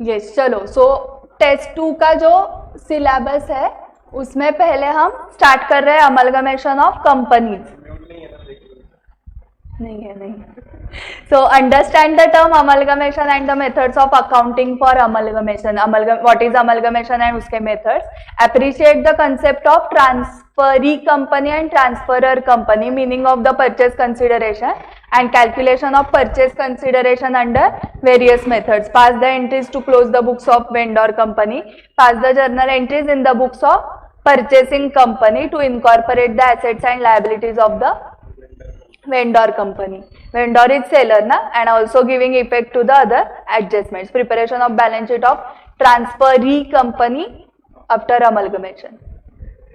Yes चलो, सो test 2 का जो सिलेबस है उसमें पहले हम स्टार्ट कर रहे हैं अमलगमेशन ऑफ कंपनीज. नहीं है, नहीं. So understand the term amalgamation and the methods of accounting for amalgamation. What is amalgamation and उसके methods. Appreciate the concept of transferee company and transferor company, meaning of the purchase consideration and calculation of purchase consideration under various methods. Pass the entries to close the books of vendor company. Pass the journal entries in the books of purchasing company to incorporate the assets and liabilities of the vendor company. Vendor is seller na, and also giving effect to the other adjustments. Preparation of balance sheet of transferee company after amalgamation.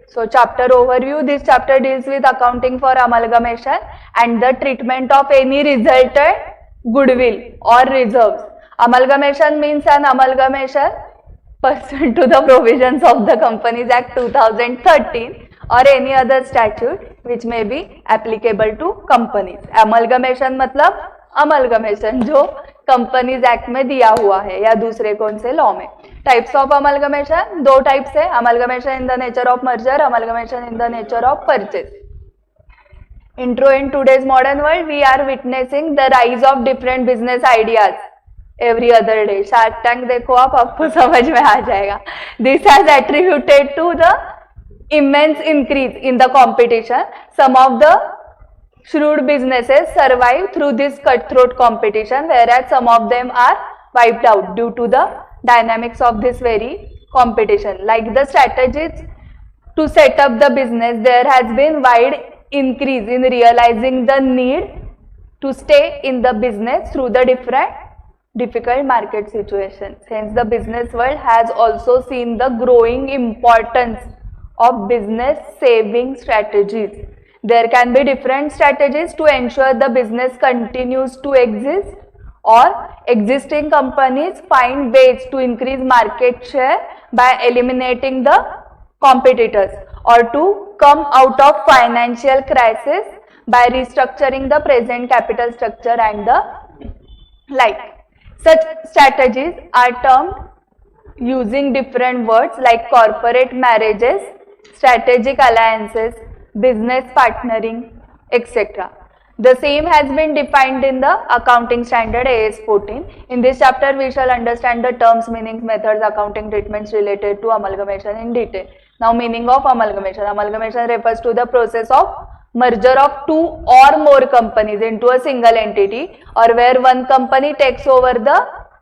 So chapter overview, this chapter deals with accounting for amalgamation and the treatment of any resultant goodwill or reserves. Amalgamation means an amalgamation pursuant to the provisions of the Companies Act 2013 or any other statute which may be applicable to companies. Amalgamation मतलब amalgamation जो companies act में दिया हुआ है या दूसरे कौन से लॉ में. टाइप्स ऑफ अमलगमेशन, दो टाइप्स है. Amalgamation in the nature of merger, amalgamation in the nature of purchase. Intro. In today's modern world we are witnessing the rise of different business ideas every other day. Shark Tank देखो आप, आपको समझ में आ जाएगा. This has attributed to the immense increase in the competition. Some of the shrewd businesses survive through this cutthroat competition, whereas some of them are wiped out due to the dynamics of this very competition. Like the strategies to set up the business, there has been wide increase in realizing the need to stay in the business through the difficult market situations. Hence the business world has also seen the growing importance of business saving strategies. There can be different strategies to ensure the business continues to exist, or existing companies find ways to increase market share by eliminating the competitors, or to come out of financial crisis by restructuring the present capital structure and the like. Such strategies are termed using different words like corporate marriages, strategic alliances, business partnering, etc. The same has been defined in the accounting standard AS 14. In this chapter we shall understand the terms, meanings, methods, accounting treatments related to amalgamation in detail. Now meaning of amalgamation. Amalgamation refers to the process of merger of two or more companies into a single entity, or where one company takes over the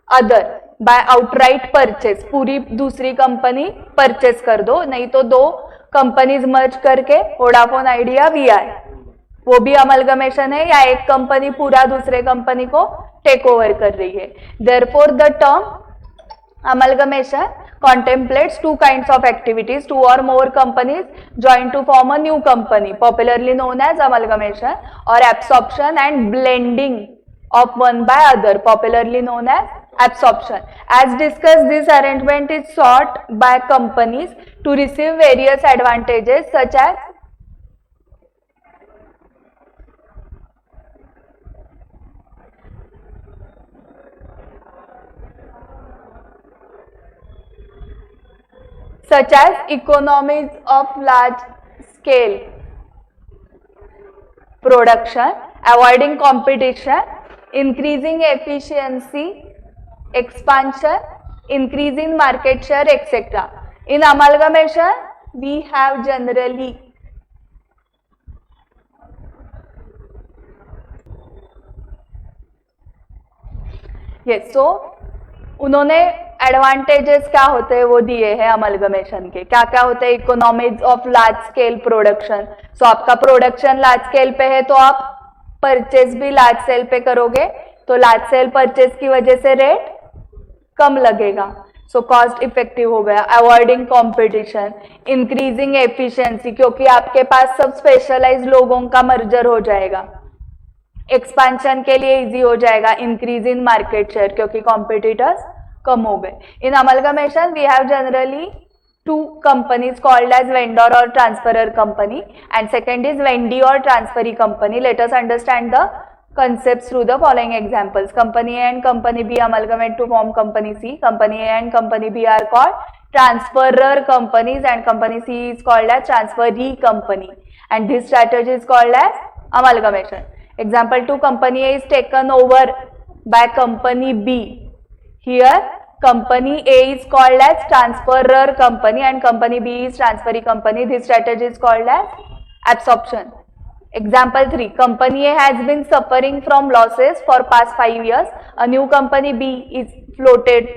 other by outright purchase. पूरी दूसरी company purchase कर दो, नहीं तो दो companies मर्ज करके Vodafone idea VI, वो भी अमलगमेशन है. या एक कंपनी पूरा दूसरे कंपनी को टेक ओवर कर रही है. Therefore the term amalgamation contemplates two kinds of activities. Two or more companies join to form a new company, popularly known as amalgamation, or absorption and blending of one by other, popularly known as absorption. As discussed, this arrangement is sought by companies to receive various advantages such as economies of large scale production, avoiding competition, increasing efficiency, expansion, increase in market share, etc. In amalgamation, we have generally उन्होंने advantages क्या होते हैं वो दिए हैं amalgamation के. क्या क्या होते हैं? Economies of large scale production. So आपका प्रोडक्शन लार्ज स्केल पे है तो आप परचेज भी लार्ज स्केल पे करोगे, तो लार्ज स्केल परचेज की वजह से रेट कम लगेगा, सो कॉस्ट इफेक्टिव हो गया. अवॉइडिंग कॉम्पिटिशन, इंक्रीजिंग एफिशिएंसी, क्योंकि आपके पास सब स्पेशलाइज्ड लोगों का मर्जर हो जाएगा. एक्सपेंशन के लिए इजी हो जाएगा. इंक्रीज इन मार्केट शेयर, क्योंकि कॉम्पिटिटर्स कम हो गए. In amalgamation we have generally two companies called as vendor or transferor company, and second is vendee or transferee company. Let us understand the concepts through the following examples. Company A and Company B amalgamate to form Company C. Company A and Company B are called transferor companies and Company C is called as transferee company, and this strategy is called as amalgamation. Example 2, Company A is taken over by Company B. Here Company A is called as transferor company and Company B is transferee company. This strategy is called as absorption. Example 3, Company A has been suffering from losses for past 5 years. A new Company B is floated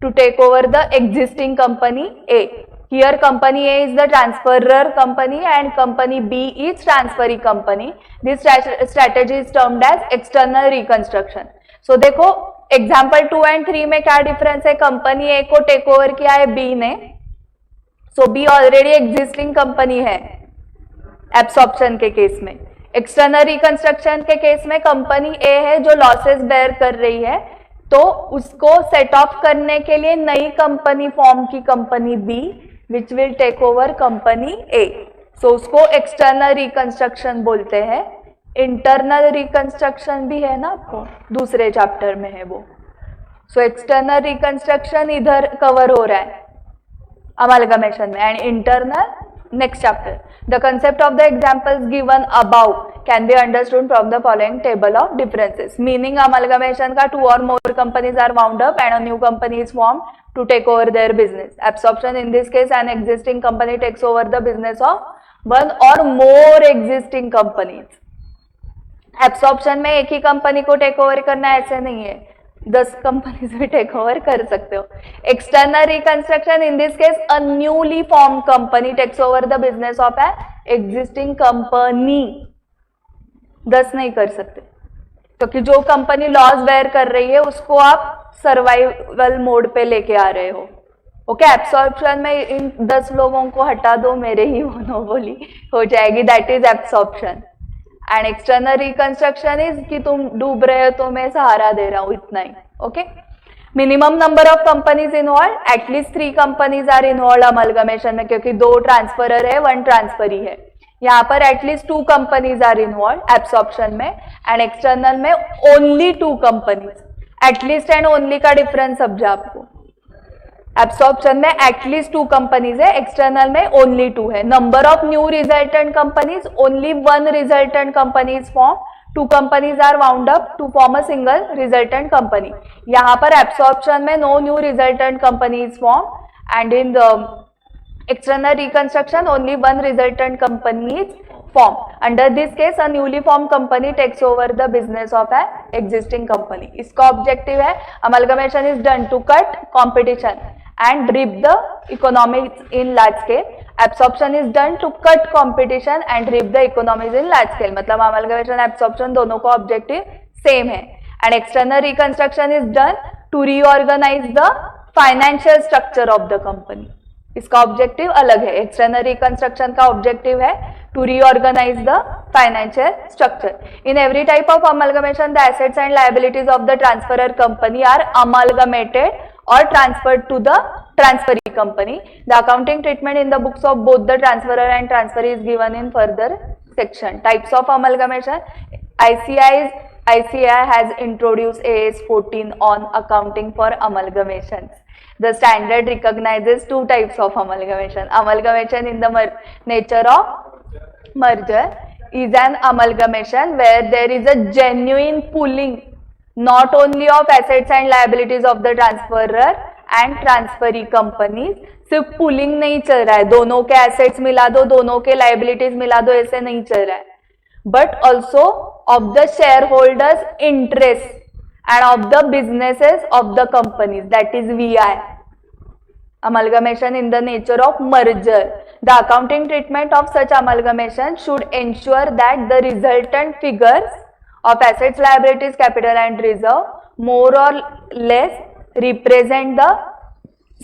to take over the existing Company A. Here Company A is the transferor company and Company B is transferee company. This strategy is termed as external reconstruction. So देखो example 2 and 3 में क्या difference है, company ए को take over किया है B ने, सो B already existing company है absorption के केस में. एक्सटर्नल रिकंस्ट्रक्शन के केस में कंपनी ए है जो लॉसेस बेयर कर रही है, तो उसको सेट ऑफ करने के लिए नई कंपनी फॉर्म की company B which will take over company A. So उसको एक्सटर्नल रिकंस्ट्रक्शन बोलते हैं. इंटरनल रिकंस्ट्रक्शन भी है ना, आपको दूसरे चैप्टर में है वो. सो एक्सटर्नल रिकंस्ट्रक्शन इधर कवर हो रहा है अमालगमेशन में and internal next chapter. The concept of the examples given about can be understood from the following table of differences. Meaning amalgamation का 2 or more companies are wound up and a new company is formed to take over their business. Absorption, in this case an existing company takes over the business of one or more existing companies. Absorption में एक ही company को take over करना ऐसे नहीं है, 10 companies भी take over कर सकते हो. External reconstruction, in this case a newly form company takes over the business of a existing company. 10 नहीं कर सकते क्योंकि जो कंपनी लॉस बेयर कर रही है उसको आप सर्वाइवल मोड पे लेके आ रहे हो. ओके, एब्सॉर्प्शन में इन 10 लोगों को हटा दो, मेरे ही मोनोपोली हो जाएगी, that is absorption. And external reconstruction is कि तुम डूब रहे हो तो मैं सहारा दे रहा हूं, इतना ही. Okay, minimum number of companies involve, at least 3 companies are involve amalgamation में, क्योंकि 2 ट्रांसफरर है 1 ट्रांसफरी है. यहाँ पर at least 2 companies are involve absorption में एंड एक्सटर्नल में only 2 companies. At least and only का डिफरेंस समझा आपको. एब्सॉर्प्शन में एटलीस्ट 2 कंपनीज है, एक्सटर्नल में ओनली 2 है. Number of new resultant companies, only 1 resultant companies form. 2 companies are wound up to form a single resultant company. यहाँ पर एब्सॉर्प्शन में no new resultant companies form and in the external reconstruction only 1 resultant company is formed. Under this case a newly formed company takes over the business of an existing company. इसका objective है amalgamation is done to cut competition and reap the economies in large scale. Absorption is done to cut competition and reap the economies in large scale. मतलब amalgamation absorption दोनों का objective same है. And external reconstruction is done to reorganize the financial structure of the company. इसका objective अलग है. External reconstruction का objective है to reorganise the financial structure. In every type of amalgamation the assets and liabilities of the transferor company are amalgamated or transferred to the transferee company. The accounting treatment in the books of both the transferor and transferee is given in further section. Types of amalgamation. ICAI has introduced AS 14 on accounting for amalgamations. The standard recognizes 2 types of amalgamation. Amalgamation in the nature of merger is an amalgamation where there is a genuine pooling not only of assets and liabilities of the transferor and transferee companies. सिर्फ pulling नहीं चल रहा है, दोनों के assets मिला दो, दोनों के लाइबिलिटीज मिला दो, ऐसे नहीं चल रहा है, but also of the share holders interest and of the businesses of the companies, that is VI. Amalgamation in the nature of merger. The accounting treatment of such amalgamation should ensure that the resultant figures of assets, liabilities, capital and reserve more or less represent the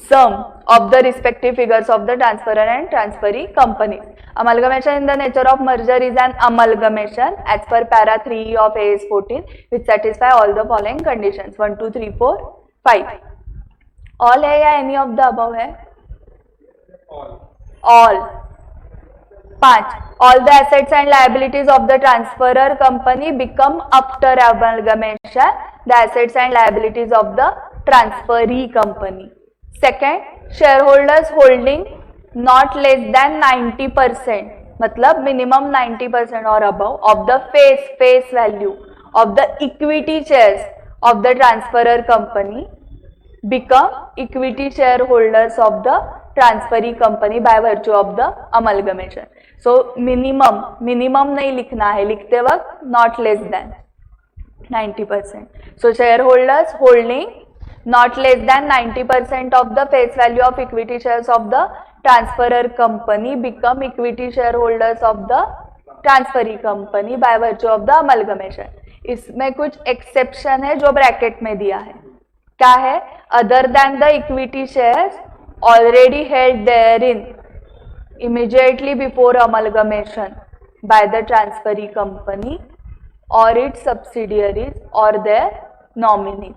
sum of the respective figures of the transferor and transferee companies. Amalgamation in the nature of merger is an amalgamation as per para 3 of AS 14 which satisfy all the following conditions. 1, 2, 3, 4, 5. All है या any of the above है? All. 5. All the assets and liabilities of the transferor company become after amalgamation the assets and liabilities of the transferee company. Second, shareholders holding not less than 90%, मतलब minimum 90% or above of the face value of the equity shares of the transferor company become equity shareholders of the transferee company by virtue of the amalgamation. So minimum नहीं लिखना है, लिखते वक्त not less than 90%. So shareholders holding not less than 90% of the face value of equity shares of the transferor company become equity shareholders of the transferee company by virtue of the amalgamation. इसमें कुछ exception है जो bracket में दिया है. क्या है? Other than the equity shares already held therein immediately before amalgamation by the transferee company or its subsidiaries or their nominees.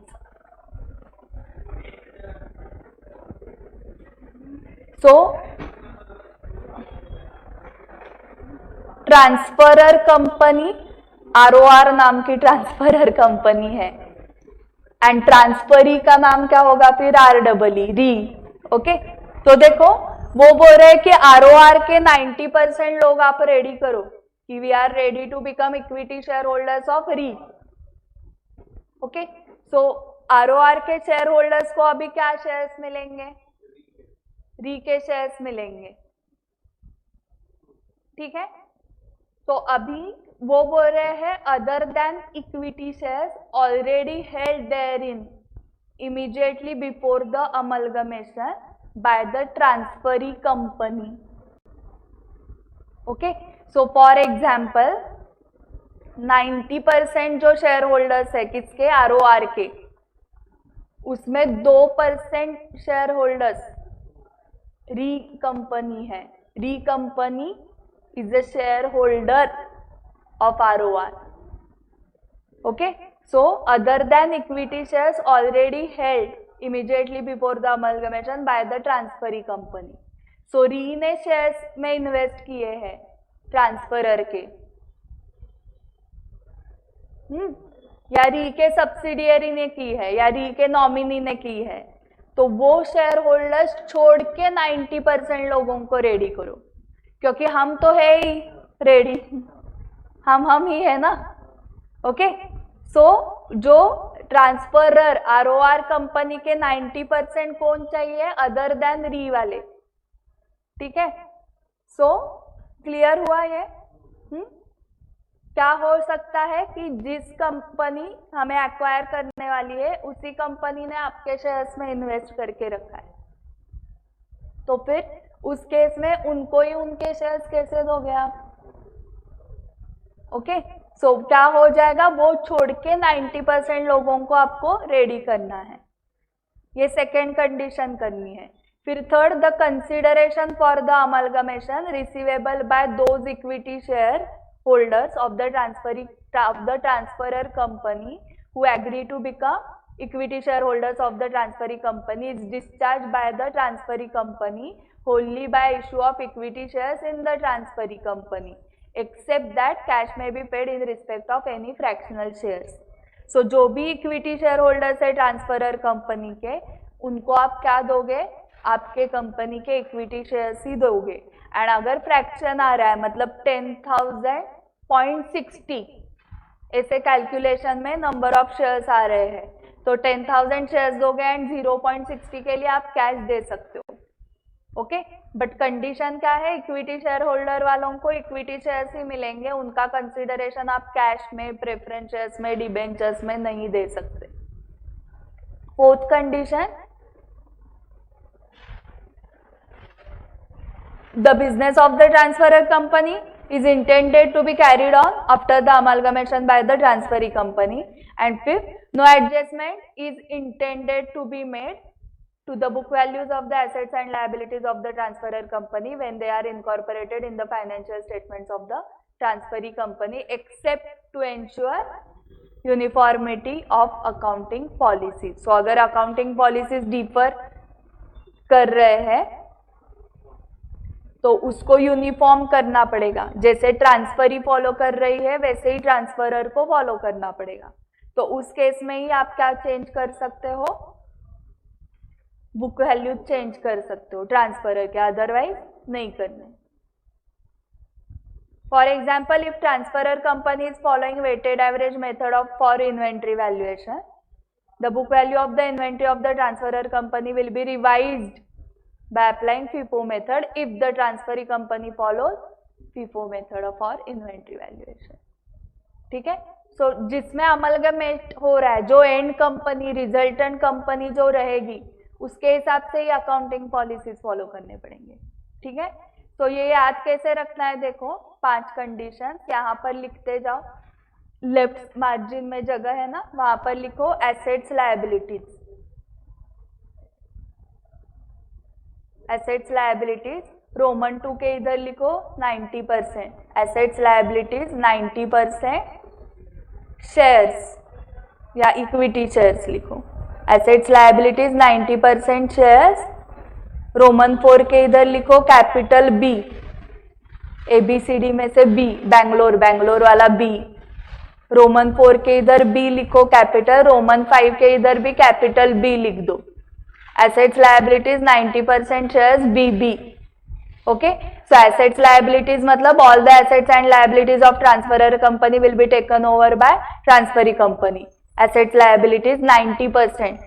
So transferor company ROR नाम की ट्रांसफरर कंपनी है एंड ट्रांसफरी का नाम क्या होगा फिर REE री. ओके, तो देखो वो बोल रहे हैं कि ROR के 90% लोग आप रेडी करो कि we are ready to become equity share holders of री. ओके, सो ROR के शेयर होल्डर्स को अभी क्या शेयर्स मिलेंगे? री के शेयर्स मिलेंगे. ठीक है, तो अभी वो बोल रहे हैं other than equity shares already held therein immediately before the amalgamation by the transferee company. Okay, so for example 90% जो शेयर होल्डर्स है किसके? ROR के, उसमें 2% शेयर होल्डर्स री कंपनी है. री company is a shareholder of ROR. Okay, so other than equity shares already held immediately before the amalgamation by the transferee company. So री ने शेयर्स में इन्वेस्ट किए हैं ट्रांसफरर के, या री के सब्सिडियरी ने की है या री के नॉमिनी ने की है, तो वो शेयर होल्डर्स छोड़ के 90% लोगों को रेडी करो, क्योंकि हम तो है ही रेडी, हम ही है ना. ओके, सो जो ट्रांसफरर ROR कंपनी के 90% कौन चाहिए? अदर देन री वाले. ठीक है, सो क्लियर हुआ ये? क्या हो सकता है कि जिस कंपनी हमें एक्वायर करने वाली है उसी कंपनी ने आपके शेयर्स में इन्वेस्ट करके रखा है, तो फिर उस केस में उनको ही उनके शेयर्स कैसे दोगे आप? ओके, सो क्या हो जाएगा? वो छोड़ के 90% लोगों को आपको रेडी करना है. ये सेकेंड कंडीशन करनी है. फिर third, the consideration for the amalgamation receivable by those equity share holders of the transferor company who agree to become equity shareholders of the transferee company is discharged by the transferee company wholly by issue of equity shares in the transferee company, except that cash may be paid in respect of any fractional shares. So जो भी equity shareholders है transferor company के, उनको आप क्या दोगे? आपके company के इक्विटी शेयर्स ही दोगे. एंड अगर फ्रैक्शन आ रहा है, मतलब 10,000.60 ऐसे कैलकुलेशन में नंबर ऑफ शेयर्स आ रहे हैं, तो 10,000 शेयर्स दोगे एंड 0.60 के लिए आप कैश दे सकते हो. ओके, बट कंडीशन क्या है? इक्विटी शेयर होल्डर वालों को इक्विटी शेयर्स ही मिलेंगे, उनका कंसिडरेशन आप कैश में, प्रेफरेंस शेयर्स में, डिबेंचर्स में नहीं दे सकते. Fourth condition, the business of the transferor company is intended to be carried on after the amalgamation by the transferee company. And fifth, no adjustment is intended to be made to the book values of the assets and liabilities of the transferor company when they are incorporated in the financial statements of the transferee company, except to ensure uniformity of accounting policies. So अगर accounting policies differ कर रहे हैं तो उसको uniform करना पड़ेगा, जैसे transferee follow कर रही है वैसे ही ट्रांसफरर को फॉलो करना पड़ेगा। तो उस केस में ही आप क्या चेंज कर सकते हो, बुक वैल्यू चेंज कर सकते हो ट्रांसफरर के, अदरवाइज नहीं करने। For example, if transferor company is following weighted average method of for inventory valuation, the book value of the inventory of the transferor company will be revised by applying FIFO method if the transferee company follows FIFO method of our inventory valuation। ठीक है, सो जिसमें amalgamate हो रहा है, जो and company resultant company जो रहेगी उसके हिसाब से ही अकाउंटिंग पॉलिसीज फॉलो करने पड़ेंगे। ठीक है, तो ये याद कैसे रखना है, देखो 5 कंडीशंस यहाँ पर लिखते जाओ, लेफ्ट मार्जिन में जगह है ना, वहां पर लिखो assets liabilities, assets liabilities, Roman 2 के इधर लिखो 90%, एसेट्स लायबिलिटीज 90%, शेयर्स या इक्विटी शेयर्स लिखो, एसेट्स लायबिलिटीज 90% शेयर्स, रोमन 4 के इधर लिखो कैपिटल बी, ABCD में से बी, बैंगलोर वाला बी, रोमन 4 के इधर बी लिखो कैपिटल, रोमन 5 के इधर भी कैपिटल बी लिख दो, assets liabilities 90% shares BB। Okay, so assets liabilities मतलब all the assets and liabilities of transferor company will be taken over by transferee company, assets liabilities 90%,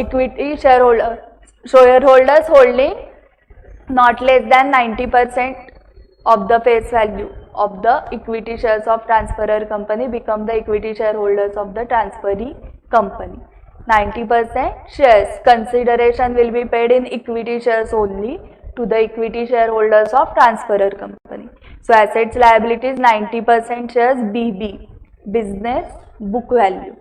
equity share holders holding not less than 90% of the face value of the equity shares of transferor company become the equity shareholders of the transferee company. 90% shares consideration will be paid in equity shares only to the equity shareholders of transferor company. So assets liabilities 90% shares BB, business book value,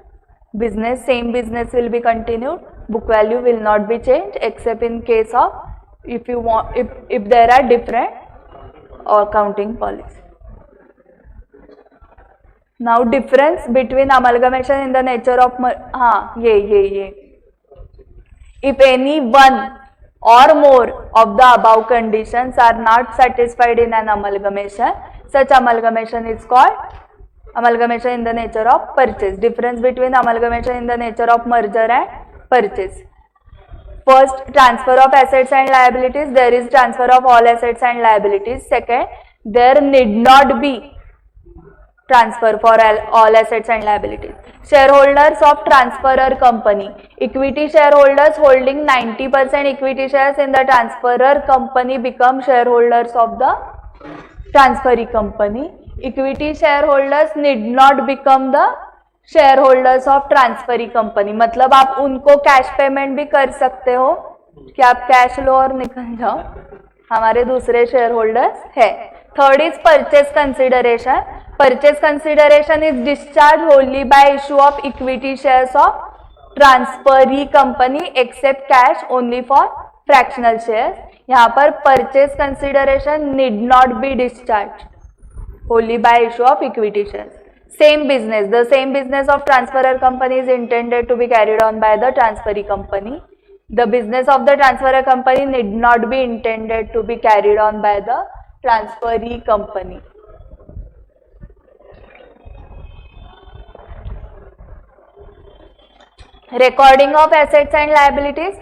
business same business will be continued, book value will not be changed except in case of if you want if there are different accounting policy. Now difference between amalgamation in the nature of ये if any one or more of the above conditions are not satisfied in an amalgamation, such amalgamation is called amalgamation in the nature of purchase. Difference between amalgamation in the nature of merger and purchase. First, transfer of assets and liabilities. There is transfer of all assets and liabilities. Second, there need not be transfer for all assets and liabilities. Shareholders of transferor company. Equity shareholders holding 90% equity shares in the transferor company become shareholders of the transferee company. Equity shareholders need not become the share holders of transferee company, मतलब आप उनको cash payment भी कर सकते हो कि आप cash flow और निकल जाओ, हमारे दूसरे शेयर होल्डर्स है। Third is purchase consideration. Purchase consideration is discharge only by issue of equity shares of transferee company except cash only for fractional shares. यहाँ पर purchase consideration need not be discharge only by issue of equity shares. Same business, the same business of transferor company is intended to be carried on by the transferee company. The business of the transferor company need not be intended to be carried on by the transferee company. Recording of assets and liabilities.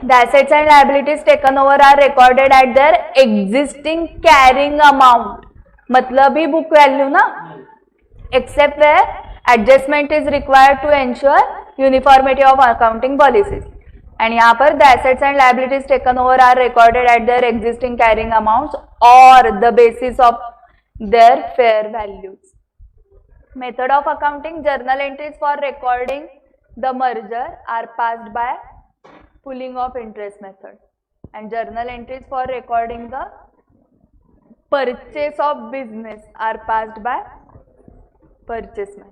The assets and liabilities taken over are recorded at their existing carrying amount. मतलब ही book value ना, except where adjustment is required to ensure uniformity of accounting policies. And यहाँ पर the assets and liabilities taken over are recorded at their existing carrying amounts or the basis of their fair values. Method of accounting. Journal entries for recording the merger are passed by pooling of interest method, and journal entries for recording the purchase of business are passed by purchase में.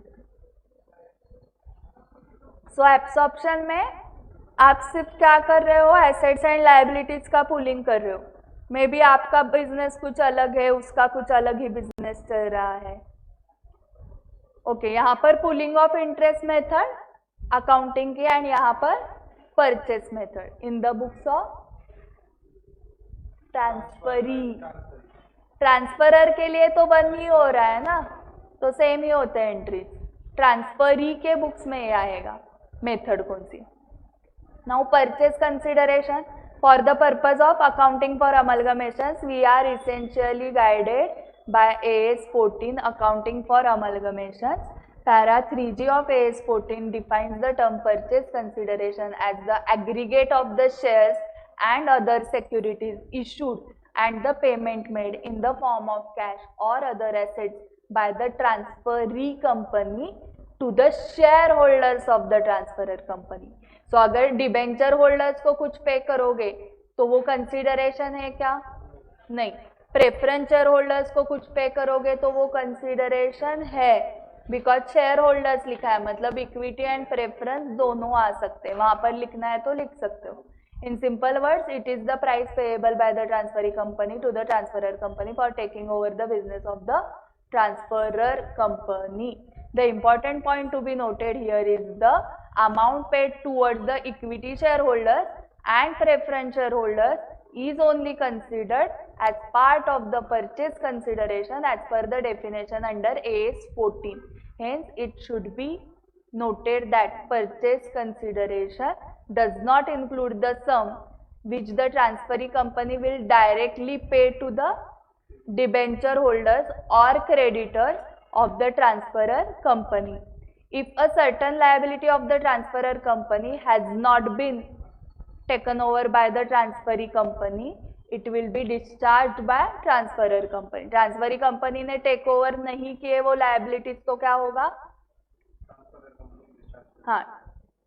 सो absorption में आप सिर्फ क्या कर रहे हो, assets and liabilities का pooling कर रहे हो. मे बी आपका बिजनेस कुछ अलग है, उसका कुछ अलग ही बिजनेस चल रहा है. ओके, यहाँ पर pooling of interest method accounting की, एंड यहाँ पर purchase method in the books of transferee, transferor के लिए तो 1 ही हो रहा है ना, तो सेम ही होते हैं एंट्रीज। ट्रांसफरी के बुक्स में ये आएगा मेथड कौन सी। Now purchase consideration, for the purpose of accounting for amalgamations we are essentially guided by AS 14 accounting for amalgamations. Para 3G of AS 14 defines the term purchase consideration as the aggregate of the shares and other securities issued and the payment made in the form of cash or other assets by the transferee company to the shareholders of the transferor company. So अगर debenture holders को कुछ पे करोगे तो वो consideration है क्या? नहीं। प्रेफरेंस शेयर होल्डर्स को कुछ पे करोगे तो वो कंसिडरेशन है, बिकॉज शेयर होल्डर्स लिखा है, मतलब इक्विटी एंड प्रेफरेंस दोनों आ सकते हैं, वहां पर लिखना है तो लिख सकते हो। In simple words, it is the price payable by the transferee company to the transferor company for taking over the business of the transferor company. The important point to be noted here is the amount paid towards the equity shareholders and preference shareholders is only considered as part of the purchase consideration as per the definition under AS 14. Hence, it should be noted that purchase consideration does not include the sum which the transferee company will directly pay to the debenture holders or creditors of the transferor company. If a certain liability of the transferor company has not been taken over by the transferee company, it will be discharged by transferor company. transferee company ने take over नहीं किए वो liabilities तो क्या होगा? हाँ,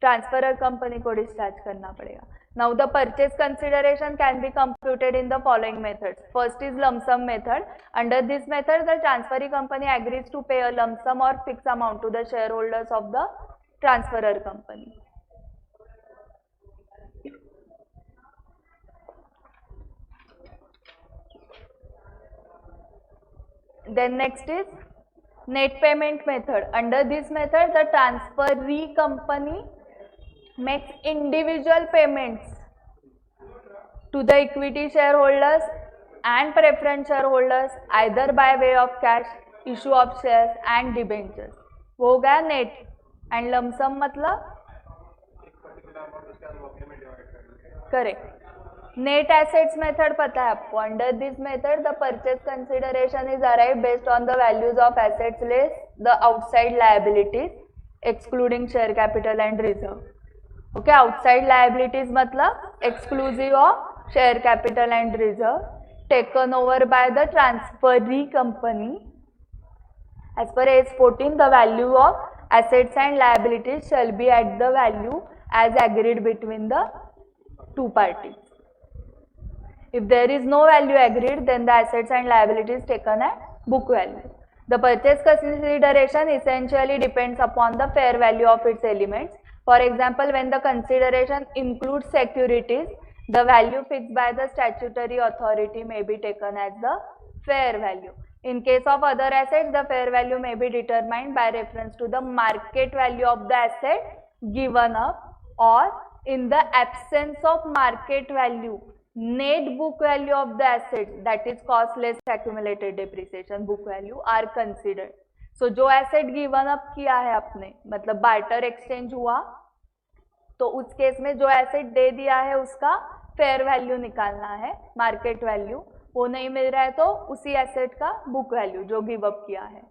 transferor company को discharge करना पड़ेगा। Now the purchase consideration can be computed in the following methods. First is lump sum method. Under this method, the transferee company agrees to pay a lump sum or fixed amount to the shareholders of the transferor company. Then next is net payment method. Under this method, the transferee company makes individual payments to the equity shareholders and preference shareholders either by way of cash, issue of shares and debentures. वो हो गया net and lump sum मतलब correct. Net assets method पता है आपको। Under this method the purchase consideration is arrive based on the values of assets less the outside liabilities excluding share capital and reserve. Okay, outside liabilities मतलब exclusive of share capital and reserve taken over by the transferee company as per AS 14 the value of assets and liabilities shall be at the value as agreed between the two parties. If there is no value agreed, then the assets and liabilities taken at book value. The purchase consideration essentially depends upon the fair value of its elements. For example, when the consideration includes securities, the value fixed by the statutory authority may be taken as the fair value. In case of other assets, the fair value may be determined by reference to the market value of the asset given up, or in the absence of market value, net book value of the assets, that is cost less accumulated depreciation book value are considered. So जो asset given up किया है आपने, मतलब barter exchange हुआ, तो उस case में जो asset दे दिया है उसका fair value निकालना है, market value वो नहीं मिल रहा है तो उसी एसेट का बुक वैल्यू जो गिव अप किया है।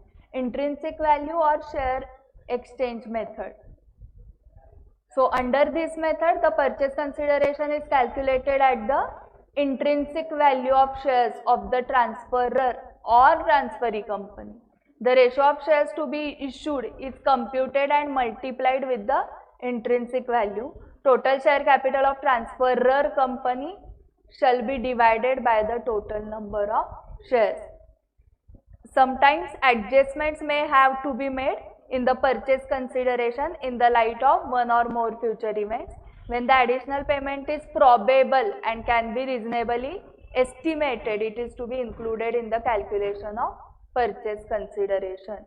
इंट्रिंसिक वैल्यू और share exchange method. So under this method the purchase consideration is calculated at the intrinsic value of shares of the transferor और transferee company. The ratio of shares to be issued is computed and multiplied with the intrinsic value. Total share capital of transferor company shall be divided by the total number of shares. Sometimes adjustments may have to be made in the purchase consideration in the light of one or more future events. When the additional payment is probable and can be reasonably estimated, it is to be included in the calculation of purchase consideration.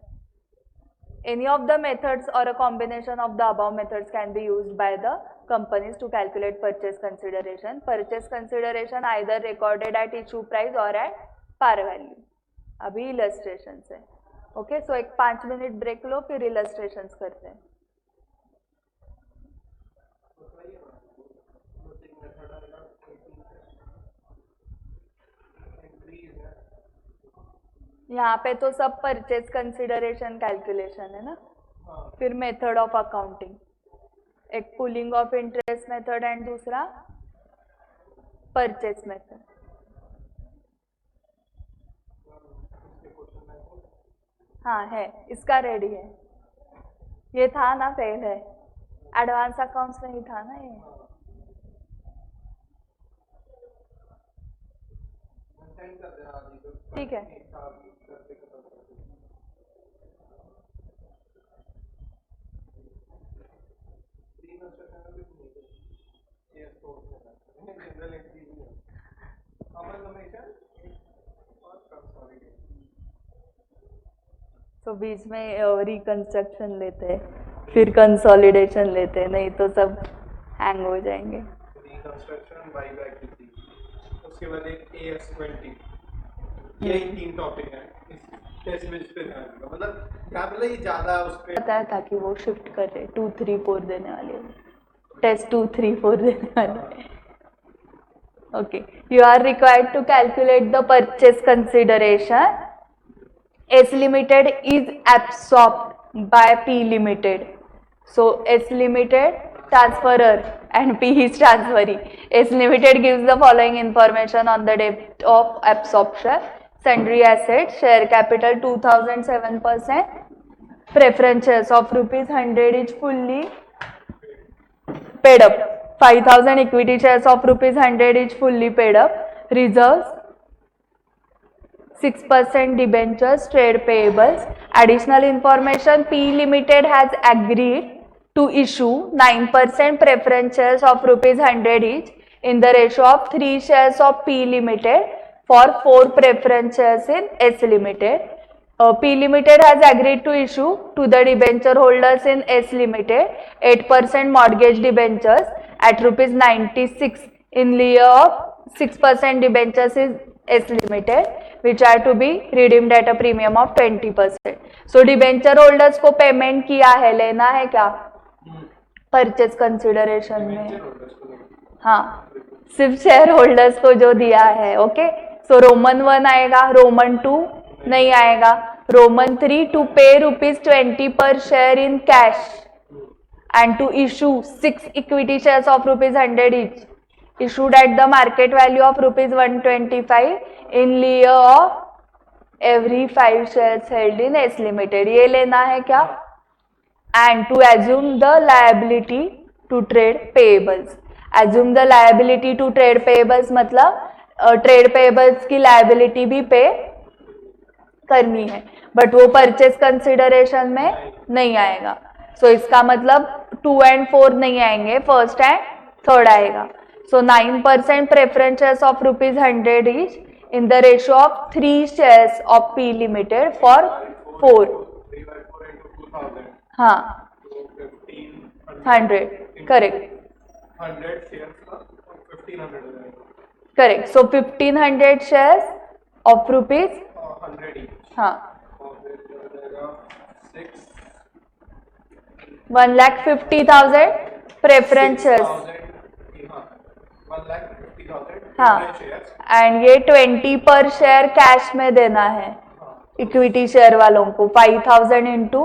Any of the methods or a combination of the above methods can be used by the companies to calculate purchase consideration. Purchase consideration either recorded at issue price or at par value. अभी illustrations है. Okay, so एक 5 minute break लो, फिर illustrations करते हैं. यहाँ पे तो सब परचेज कंसिडरेशन कैलकुलेशन है ना. फिर मेथड ऑफ अकाउंटिंग, एक pulling of interest method and दूसरा परचेज मेथड. हाँ है, इसका रेडी है. ये था ना पहले, एडवांस अकाउंट्स में ही था ना ये. ठीक है. तो बीच में रिकंस्ट्रक्शन लेते हैं, फिर कंसोलिडेशन लेते हैं, नहीं तो सब हैंग हो जाएंगे. रिकंस्ट्रक्शन बायबैक की, उसके बाद एक AS20, ये 3 टॉपिक है इस टेस्ट बेस पे. मतलब क्या बोले, ये ज्यादा उस पे बताया था कि वो शिफ्ट कर रहे 2 3 4 देने वाले हैं. टेस्ट 2 3 4 देने वाले. Okay, you are required to calculate the purchase consideration. S Limited is absorbed by P Limited. So S Limited transferor and P is transferee. S Limited gives the following information on the date of absorption. Sundry assets, share capital 2007%, preference shares of ₹100 is fully paid up. 5,000 equity shares of ₹100 is fully paid up. Reserves 6% debentures, trade payables. Additional information, P Limited has agreed to issue 9% preference shares of ₹100 each in the ratio of 3 shares of P Limited for 4 preference shares in S Limited. P Limited has agreed to issue to the debenture holders in S Limited 8% mortgage debentures at ₹96 in lieu of 6% debentures in S Limited, which are to be redeemed at a premium of 20%. So debenture holders को payment किया है, लेना है क्या purchase consideration में. हाँ, सिर्फ share holders को जो दिया है. ओके, सो रोमन 1 आएगा, रोमन 2 नहीं आएगा, रोमन 3 टू पे ₹20 per share in cash and to issue 6 equity shares of ₹100 each issued at the market value of ₹125 in lieu of every 5 shares held in S Limited. ये लेना है क्या. And to assume the liability to trade payables. Assume the liability to trade payables मतलब trade payables की liability भी पे करनी है, बट वो परचेज कंसिडरेशन में नहीं आएगा. सो इसका मतलब 2 and 4 नहीं आएंगे, फर्स्ट एंड थर्ड आएगा. So 9% preference shares of ₹100 each in the ratio of 3 shares of P Limited for 4. 3/4 into 2,000. हाँ, So 100. Correct. 100 shares का 1,500 हो जाएगा. Correct. So 1,500 shares of rupees. 100 each. हाँ. और फिर हो जाएगा 6. 1,50,000 preference shares. 1,50,000 हाँ, shares. एंड ये 20 पर शेयर कैश में देना है इक्विटी शेयर वालों को. 5,000 into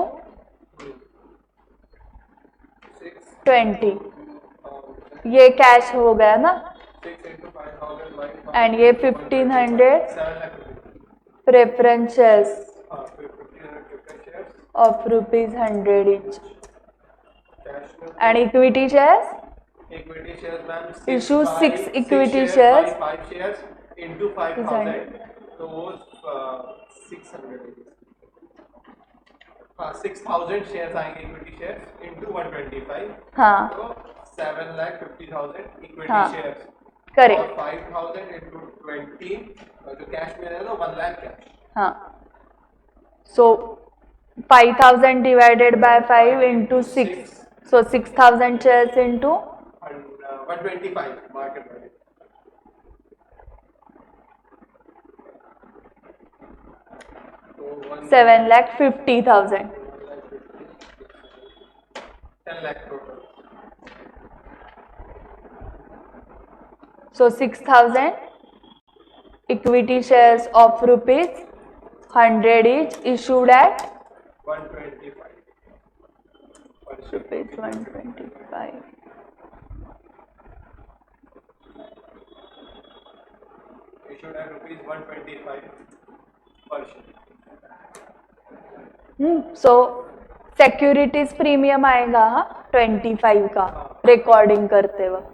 20, ये कैश हो गया ना. 6 into 5,000 एंड ये 1,500 preference shares of ₹100 each. And equity shares Equity shares, ma'am. Issue 6 equity by shares. 5 shares into 5,000. So वो 600. हाँ, 6,000 shares आएंगे equity shares into 125. हाँ. तो 7,50,000 equity हाँ. shares. करेक्ट. और 5,000 into 20 जो कैश में रहेगा 1 लाख कैश. हाँ. सो 5,000 divided by 5 into 6. So 6,000 shares into 125 market value. So 7,50,000. 10 lakh total. So 6,000 equity shares of rupees 100 each issued at 125. rupees 125. Issued at rupees 125 per share. So securities premium आएगा 25 का recording करते वक्त.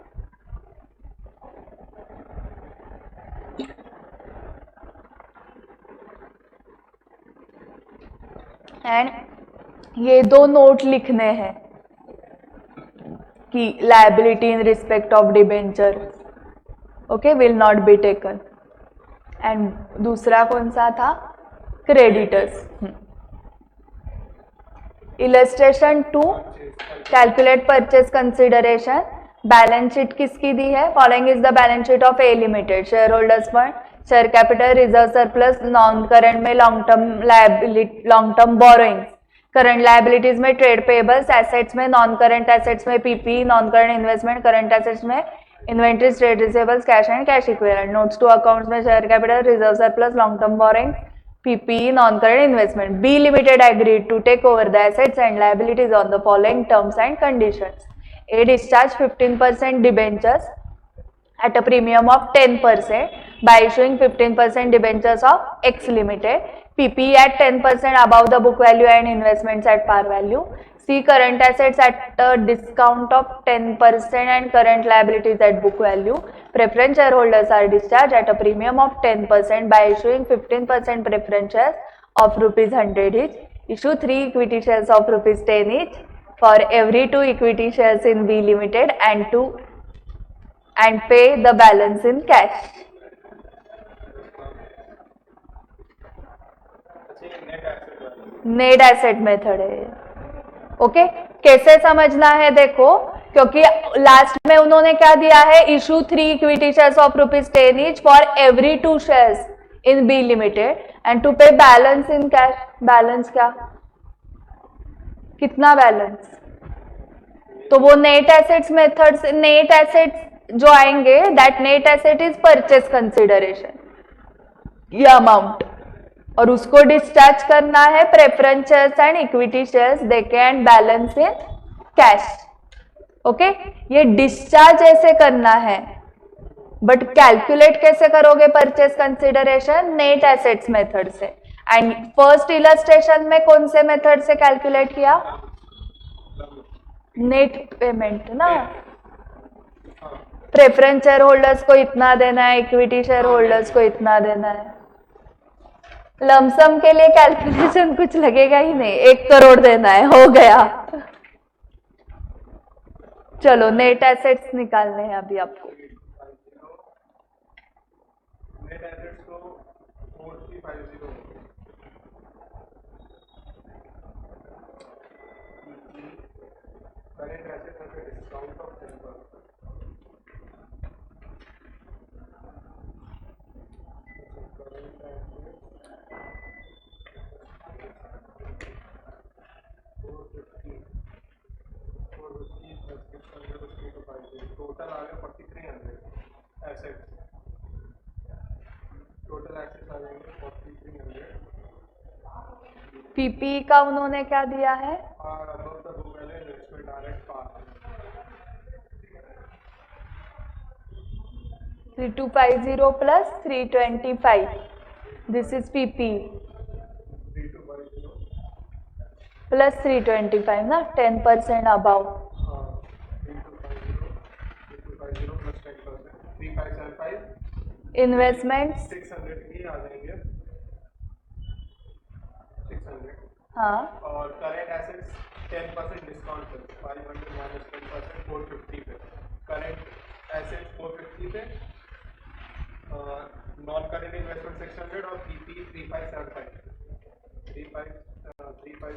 And ये दो note लिखने हैं कि liability in respect of debenture okay will not be taken. And दूसरा कौन सा था? Creditors. Illustration 2 calculate purchase consideration. Balance sheet किसकी दी है? Following is the balance sheet of A limited. Share holders fund, share capital, reserve surplus, non current में long term borrowings, current liabilities में trade payables, assets में non current assets में PP, non current investment, current assets में inventories, trade receivables, cash and cash equivalent. Notes to accounts में share capital, reserve surplus, long term borrowings, PPE, non-current investment. B Limited agreed to take over the assets and liabilities on the following terms and conditions. A discharged 15% debentures at a premium of 10% by issuing 15% debentures of X Limited. PPE at 10% above the book value and investments at par value. C current assets at a discount of 10% and current liabilities at book value. Preference shareholders are discharged at a premium of 10% by issuing 15% preference shares of rupees 100 each. Issue 3 equity shares of rupees 10 each for every 2 equity shares in B Limited and pay the balance in cash. Net asset method है. Okay कैसे समझना है देखो, क्योंकि last में उन्होंने क्या दिया है? Issue 3 equity shares of rupees 10 each for every 2 shares in B limited and to pay balance in cash. Balance क्या? कितना बैलेंस? तो वो नेट एसेट्स मेथड से नेट एसेट्स जो आएंगे that net asset is purchase consideration ये amount, और उसको डिस्चार्ज करना है preference shares and equity shares they can balance in cash. Okay ये डिस्चार्ज ऐसे करना है, बट कैलकुलेट कैसे करोगे purchase consideration? Net assets method से. एंड फर्स्ट इलस्ट्रेशन में कौन से मेथड से कैलकुलेट किया? नेट पेमेंट ना. प्रेफरेंस शेयर होल्डर्स को इतना देना है, इक्विटी शेयर होल्डर्स को इतना देना है. लमसम के लिए कैलकुलेशन कुछ लगेगा ही नहीं, 1 करोड़ देना है, हो गया. चलो नेट एसेट्स निकालने हैं अभी आपको. नेट एसेट्स को 4350 करंट एसेट्स का डिस्काउंट ऑफ 10%. टोटल आ गया 4300 एसेट्स. टोटल एसेट्स आ जाएंगे 4300. पीपी का उन्होंने क्या दिया है? और about the book value investment direct par 3250 plus 325. This is PP 3250 plus 325 ना 10% above. 3250 plus 10%, 3575. Investments 600 की आ जाएंगे 600. हाँ और करेंट एसेट्स 10% डिस्काउंट पे 500 माइनस 10% 450 पे. करेंट एसेट्स 450 पे, नॉन करेंट इन्वेस्टमेंट 600 और पीपी 3575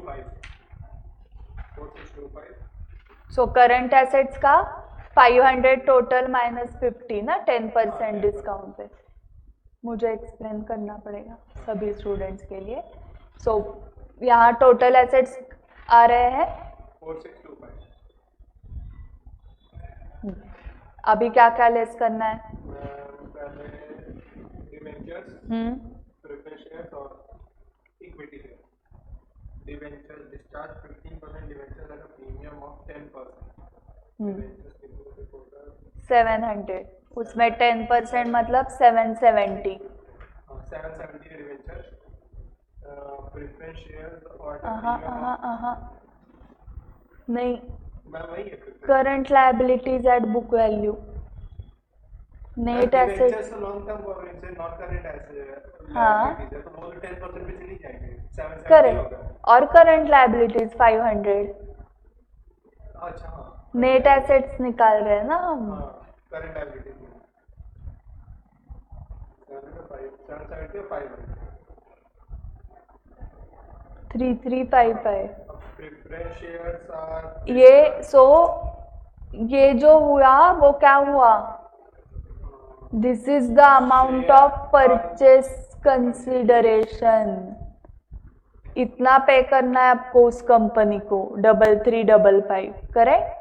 4625 सो करंट एसेट्स का 500 टोटल माइनस 50 ना 10% डिस्काउंट पे मुझे एक्सप्लेन करना पड़ेगा सभी स्टूडेंट्स के लिए. सो यहाँ टोटल एसेट्स आ रहे हैं 4625. अभी क्या क्या लेस करना है. पहले डिवेंचर्स, प्रेफरेंस शेयर्स और equity share. Debentures discharge 15% debentures eight a premium of 10%. Debentures के टोटल 700 उसमें 10% मतलब 770. 770 डिवेंचर्स, प्रेफरेंस शेयर्स और नहीं मैं वही है current liabilities at book value net asset long term borrowing से नॉन करंट एसेट हाँ. तो वो 10% पे चली जाएंगे 770 करेक्ट होगा. और करंट लायबिलिटीज 500. अच्छा हाँ नेट एसेट्स निकाल रहे हैं ना हम. Current liabilities 770 500. 3355 preference shares are ये सो ये जो हुआ वो क्या हुआ. This is the amount of purchase consideration. इतना पे करना है आपको उस कंपनी को 3355 करेक्ट.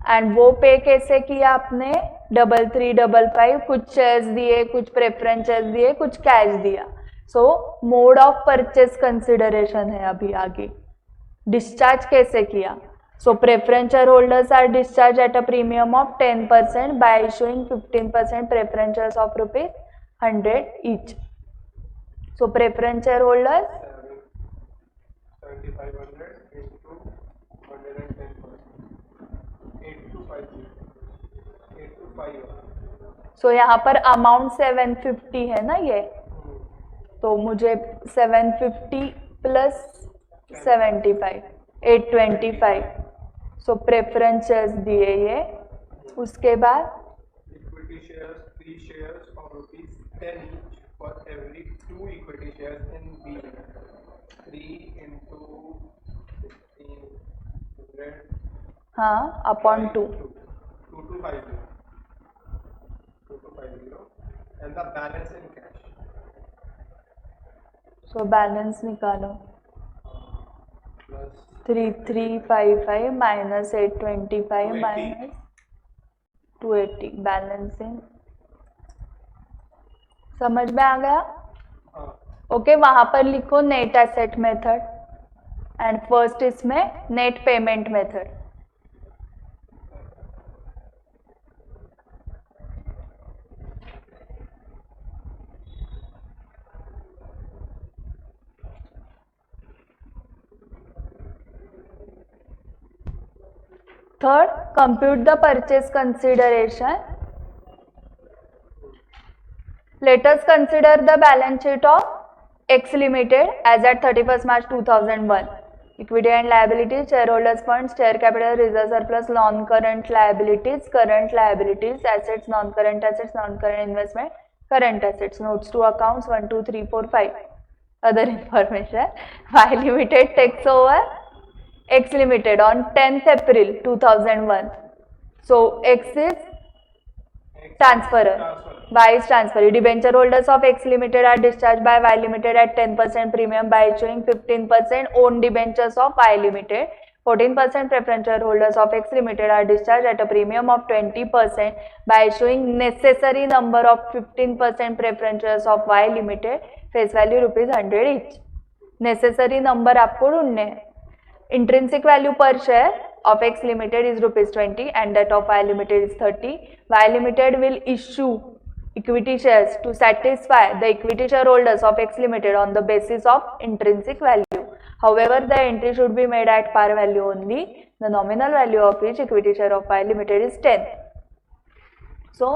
एंड वो पे कैसे किया आपने 3355 कुछ शेयर्स दिए कुछ प्रेफरेंस शेयर्स दिए कुछ कैश दिया. So mode of purchase consideration है अभी आगे. डिस्चार्ज कैसे किया. So preference share holders are discharge at a premium of 10% by issuing 15% preference shares of ₹100 each. So preference share holders 7500 into 110%. 8250. So यहाँ पर अमाउंट 750 है ना ये. तो मुझे 750 प्लस 75 825. सो प्रेफरेंस शेयर्स दिए ये. उसके बाद Equity shares, 3 shares of ₹10 each for every 2 equity shares in B. 3 into 1500 हाँ upon 2. 2250. 2250 and the balance in cash. So balance निकालो Plus 3355 minus 825 280. Minus 280 balance in. समझ में आ गया. ओके वहां पर लिखो net asset method and first इसमें net payment method. Third, compute the purchase consideration. Let us consider the balance sheet of X Limited as at 31st March 2001. Equity and liabilities, shareholders funds, share capital, reserve surplus, non-current liabilities, current liabilities, assets, non-current investment, current assets, notes to accounts 1, 2, 3, 4, 5. Other information. Y Limited takes over X Limited on 10th April 2001. So X is transferor, Y is transferee. Debenture holders of X Limited are discharged by Y Limited at 10% premium by issuing 15% own debentures of Y Limited. 14% preference shareholders of X Limited are discharged at a premium of 20% by issuing necessary number of 15% preference shares of Y Limited. Face value ₹100 each. Necessary number आपको ढूंढने हैं. Intrinsic value per share of X Limited is ₹20 and that of Y Limited is 30. Y Limited will issue equity shares to satisfy the equity shareholders of X Limited on the basis of intrinsic value. However, the entry should be made at par value only. The nominal value of each equity share of Y Limited is 10. So,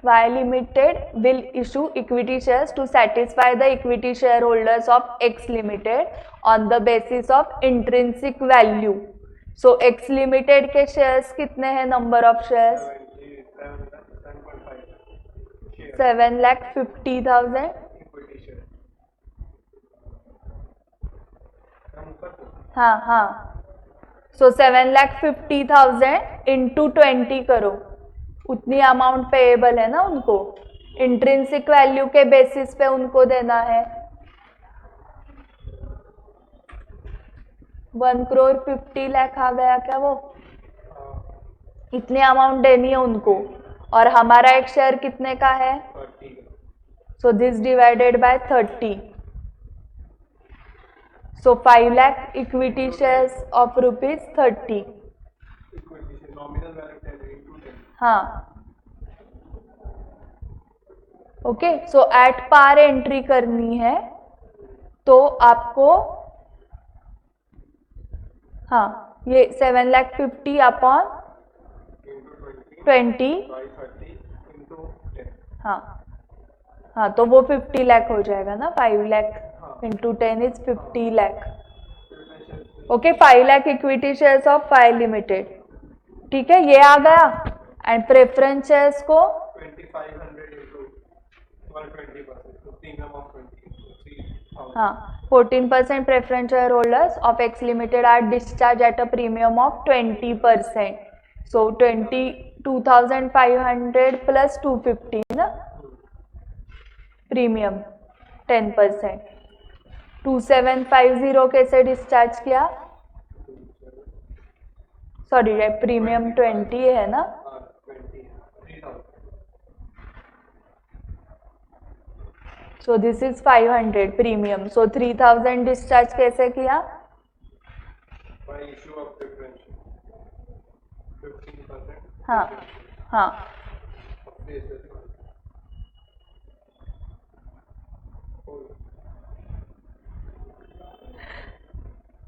Y Limited will issue equity shares to satisfy the equity shareholders of X Limited on the basis of intrinsic value. So, X Limited के shares कितने हैं number of shares? 7,50,000. हाँ हाँ, सो 7,50,000 into 20 करो, उतनी amount payable है ना उनको, इंट्रिंसिक वैल्यू के बेसिस पे उनको देना है। 1,50,00,000 आ गया क्या वो, इतनी अमाउंट देनी है उनको, और हमारा एक शेयर कितने का है, so this divided by 30, so 5 lakh equity shares of ₹30। हाँ okay, so at par entry करनी है तो आपको, हाँ ये 7,50,000 अपॉन 20, हाँ हाँ, तो वो 50 लाख हो जाएगा ना, 5 lakh into 10 is 50 lakh. Okay, 5 lakh equity shares of file limited, ठीक है, ये आ गया। एंड प्रेफरेंस शेयर्स को 2500 हाँ 14% preference share holders of X limited are discharge at a premium of 20%, so 22,500 plus 250 ना प्रीमियम 10%, 2750 कैसे डिस्चार्ज किया, सॉरी प्रीमियम 20 है ना, so this is 500 premium, so 3,000 discharge कैसे किया, हाँ हाँ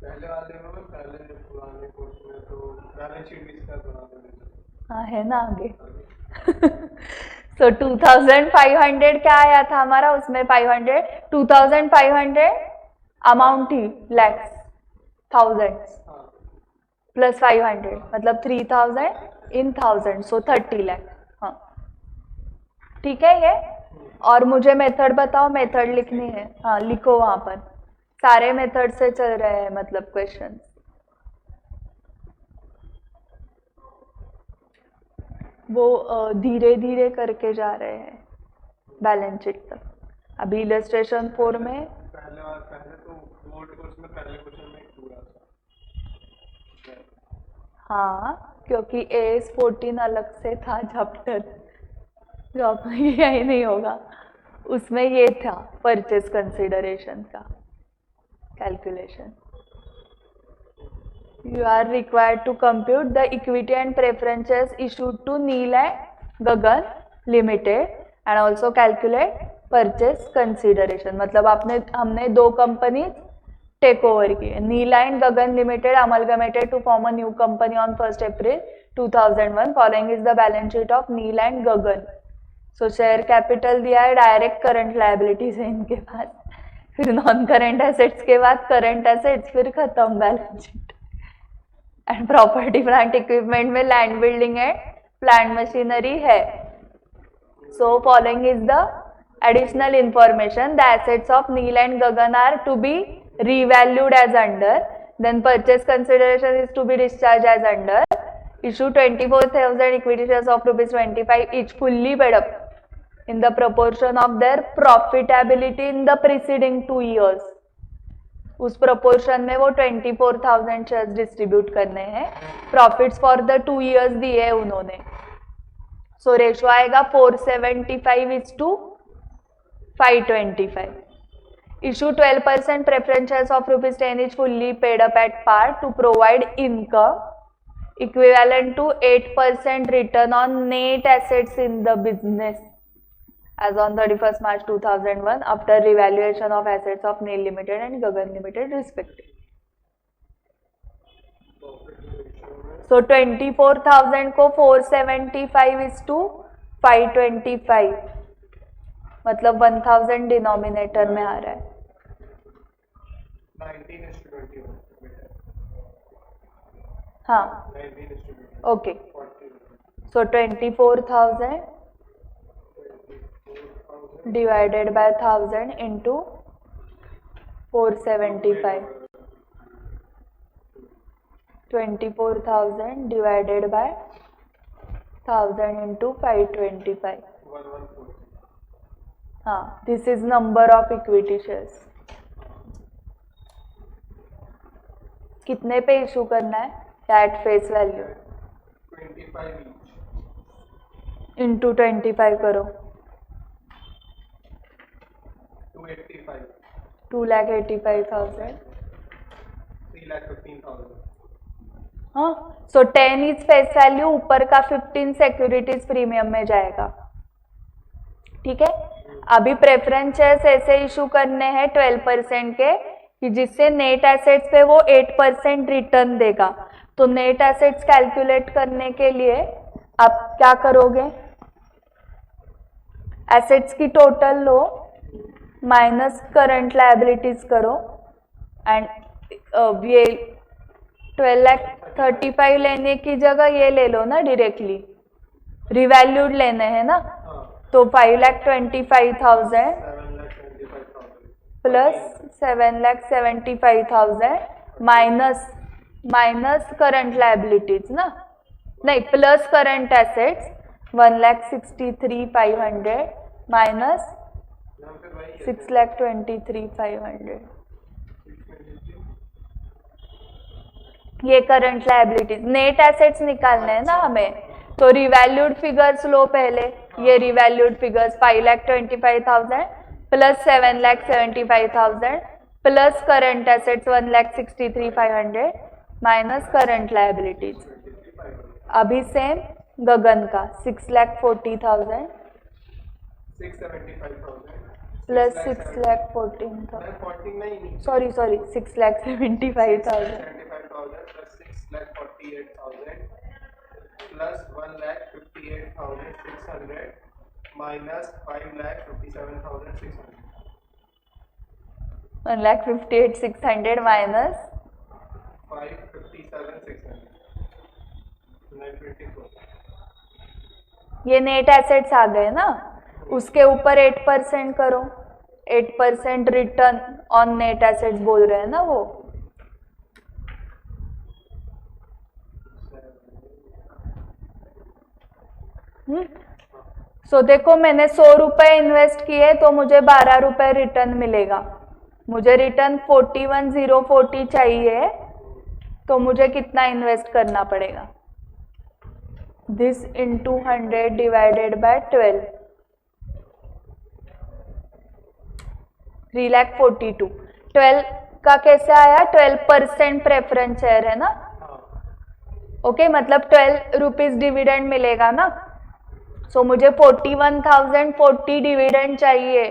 पहले वाले में पहले पुराने कोर्स में तो बैलेंस शीट भी इसका बना देते, हाँ है ना आगे। सो 2,500 क्या आया था हमारा, उसमें 500, 2,500 अमाउंट थी लैक्स थाउजेंड्स प्लस 500 मतलब 3,000 इन 1,000, सो 30 लाख। हाँ ठीक है ये, और मुझे मेथड बताओ, मेथड लिखनी है, हाँ लिखो वहां पर, सारे मेथड से चल रहे हैं मतलब क्वेश्चन, वो धीरे धीरे करके जा रहे हैं बैलेंस शीट तक। अभी इलस्ट्रेशन 4 में पहले तो बोर्ड कोर्स में पहले क्वेश्चन में पूरा था, हाँ क्योंकि AS14 अलग से था चैप्टर, जो अब यही नहीं होगा, उसमें ये था परचेज कंसिडरेशन का calculation. You are required to compute the equity and preferences issued to Neil and Gagan Limited and also calculate purchase consideration। मतलब हमने दो कंपनी टेक ओवर की, Neel and Gagan limited amalgamated to form a new company on 1 April 2001, following is the balance sheet of Neel and Gagan. So share capital दिया है, direct current liabilities है इनके पास, फिर non current assets के बाद करंट एसेट्स, फिर खत्म balance sheet. And property plant equipment में land building and plant machinery है। So following is the additional information, the assets of Neil and Gagan are to be revalued as under, then purchase consideration is to be discharged as under, issue 24,000 equity shares of ₹25 each fully paid up in the proportion of their profitability in the preceding 2 years। उस proportion में वो 24,000 shares distribute करने हैं, profits for the 2 years दिए है उन्होंने। सो ratio आएगा 475:525। issue 12% preference shares of ₹10 each fully paid up at par to provide income equivalent to 8% return on net assets in the business as on 31st March 2001 after revaluation of assets of Neil Limited and Gagan Limited respectively। So 24,000 को 475:525 मतलब 1,000 denominator में आ रहा है। 19:21 हाँ okay, so 24,000 divided by 1,000 into 475, 24,000 divided by 1000 into 525. 1140. हाँ, this is number of equity shares. कितने पे issue करना है? At face value 25 each. Into 25 करो. 285. 2,85,000. 3,15,000. हाँ, सो 10 इज फेस वैल्यू, ऊपर का 15 सिक्योरिटीज प्रीमियम में जाएगा. ठीक है. अभी प्रेफरेंस शेयर्स ऐसे इशू करने हैं 12% के, कि जिससे नेट एसेट्स पे वो 8% रिटर्न देगा. तो नेट एसेट्स कैलकुलेट करने के लिए आप क्या करोगे? एसेट्स की टोटल लो माइनस करंट लायबिलिटीज करो एंड ये 12,35,000 लेने की जगह ये ले लो ना, डायरेक्टली रिवैल्यूड लेने हैं ना. हाँ. तो 5,25,000 7,25,000. प्लस 7,75,000 माइनस करंट लायबिलिटीज ना, नहीं प्लस करंट एसेट्स 1,63,500 माइनस यहाँ पे वही है. 6,23,500. ये करंट लायबिलिटीज. नेट एसेट्स निकालने हैं ना हमें, तो रिवैल्यूड फिगर्स लो पहले. ये revalued figures 5,25,000 plus 7,75,000 plus current assets 1,63,500 minus current liabilities. अभी सेम गगन का 6,40,000 675,000. प्लस 6,14,000. 14 नहीं. Sorry 6,75,000 75,000 plus 6,48,000 plus 1,58,600 minus 5,57,600. 1,58,600 minus 5,57,600. 924. ये नेट एसेट्स आ गए ना, उसके ऊपर 8% करो. 8% रिटर्न ऑन नेट एसेट्स बोल रहे हैं ना वो. सो देखो, मैंने 100 रुपए इन्वेस्ट किए तो मुझे 12 रुपए रिटर्न मिलेगा. मुझे रिटर्न 41,040 चाहिए, तो मुझे कितना इन्वेस्ट करना पड़ेगा? This into 100 divided by 12. 3,42,000. 12 का कैसे आया? 12% प्रेफरेंस शेयर है ना. ओके, मतलब 12 रुपीज डिविडेंड मिलेगा ना. सो मुझे 41,040 डिविडेंड चाहिए,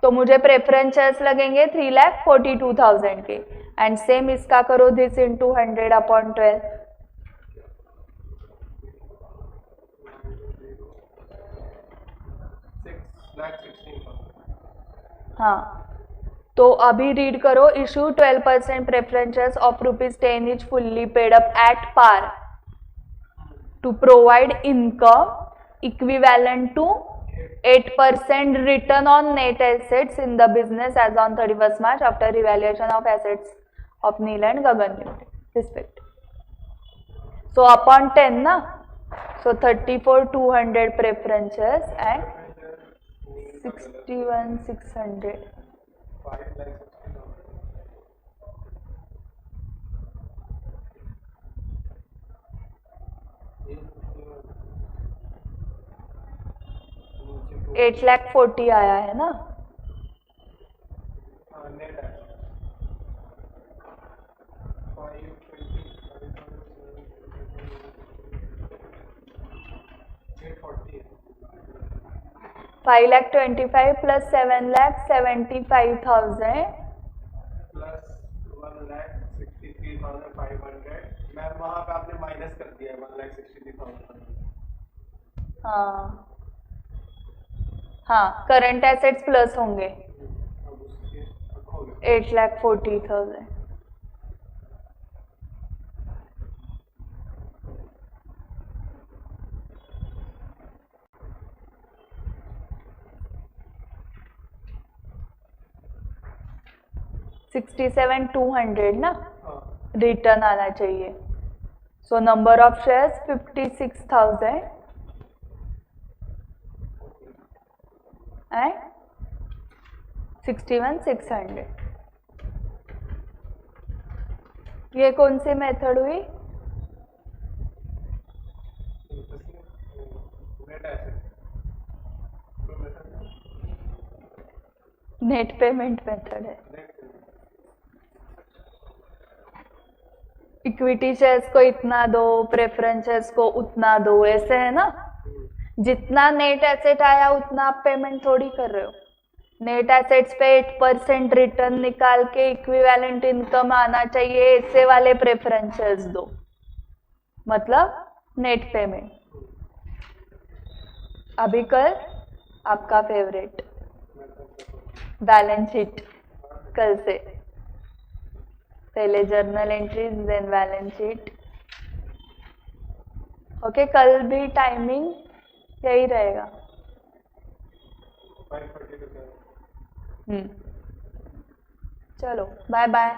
तो मुझे प्रेफरेंस शेयर्स लगेंगे 3,42,000 के. एंड सेम इसका करो, दिस इंटू 100 अपॉन 12. हाँ, तो अभी रीड करो. Issue 12% preference shares of ₹10 is fully paid up at par to provide income equivalent to 8% return on net assets in the business as on 31st March after revaluation of assets of Neil and Gagan Limited. Respect. So upon 10 na, so 34,200 preferences and 61,600. 8,40,000 आया है ना. $5,25,000 plus 7,75,000 plus 1,63,500. Ma'am वहाँ पे आपने minus कर दिया 1,63,000. हाँ हाँ, करंट एसेट्स प्लस होंगे अब उसके हो गया. 8,40,000. $67,200 ना हाँ. रिटर्न आना चाहिए. So number of shares 56,000 and 61,600. ये कौन सी मेथड हुई? नेट पेमेंट मेथड है. इक्विटी शेयर्स को इतना दो, प्रेफरेंस शेयर्स को उतना दो, ऐसे है ना. जितना नेट एसेट आया उतना आप पेमेंट थोड़ी कर रहे हो. नेट एसेट्स पे 8% रिटर्न निकाल के इक्विवेलेंट इनकम आना चाहिए, ऐसे वाले प्रेफरेंस शेयर्स दो, मतलब नेट पेमेंट. अभी कल आपका फेवरेट बैलेंस शीट, कल से पहले journal entries then balance sheet. Okay, कल भी टाइमिंग यही रहेगा. चलो बाय बाय.